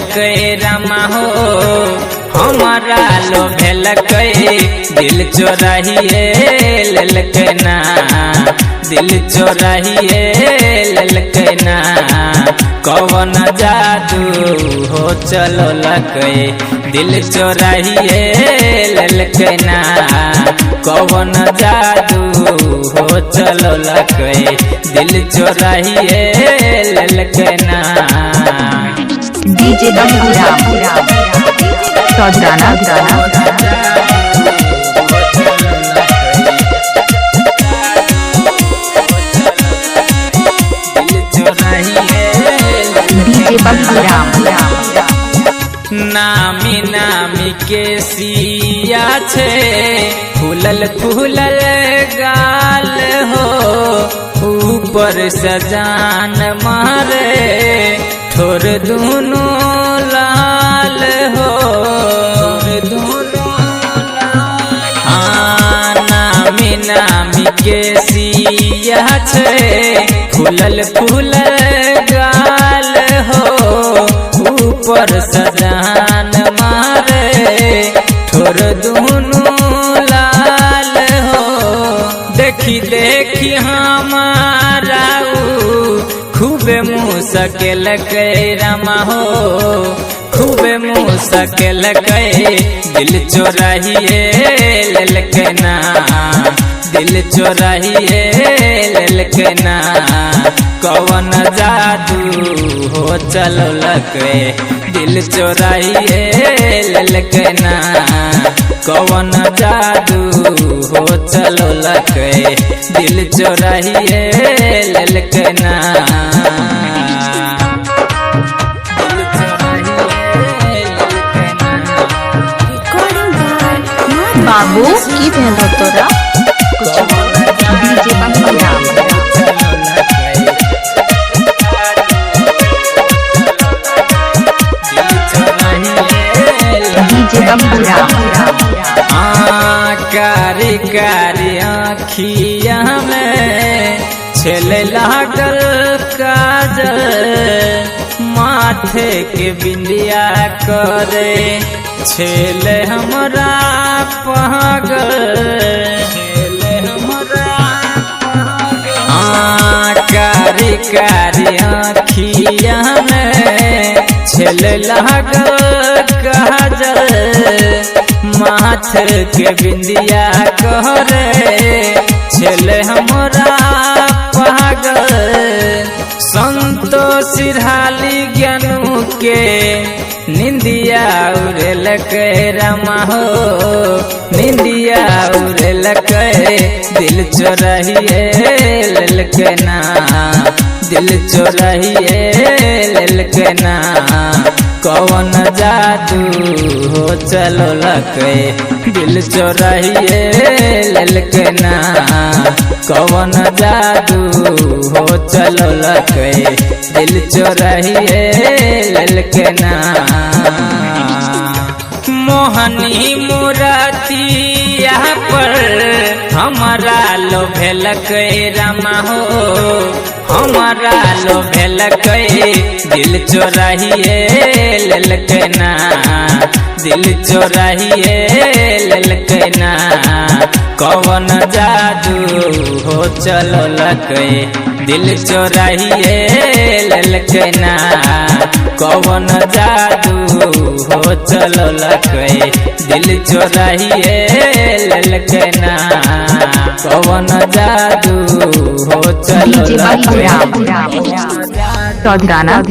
रामा हो हमारा लो भेलक दिल चोराहिए ललक ना दिल चोराहिए ललक ना कौन जादू हो चलो लके दिल चोराहिए ललक ना कौन जादू हो चलो लके दिल चोराहिए ललक ना डीजे सौदाना नामी नामी के सिया छे फूलल फूलल गाल हो ऊपर सजान मारे ठोर दोनों लाल हो नामी नामी के सिया छे फूलल फूलल गाल हो ऊपर सजान मारे ठोर दोनों लाल हो देखी देखी हमारा खूबे मुँह सकेल रामा हो खूबे मुँह सकेल दिल चोराहिए ललक ना दिल चोराहिए ललक ना कौन जादू हो चलो लके दिल चोराहिए ललक ना कौन जादू हो चलो लके दिल चोराहिए ललक ना बाबू की भेल तोरा डीजे कारी कारी आँखिया में छेल लागल काजल माथे के बिंदिया करे छेल हमरा पागल कारी कारी आँखिया में छेल लागल काजल माथ के बिंदिया करे छेल हमरा पागल संतोष सिरहाली ज्ञानू के निंदिया उड़लक रामा हो निंदिया उड़लक दिल चोराहिए ललक ना दिल चोराहिए ललक ना कौन जादू हो चलो लके दिल चोराहिए ललक ना कौन जादू हो चलो लके दिल चोराहिए ललक ना मोहनी मुरातिया पर हमारा लो भेलक रामा हो हमारा लो भेलक दिल चोराहिए ललक ना दिल चोराहिए ललक ना कौन जादू हो चलो लके दिल चोराहिए ललक ना कौन जादू हो चलो लके दिल चोराहिए ललक ना कौन जादू हो चलो लके सौदाना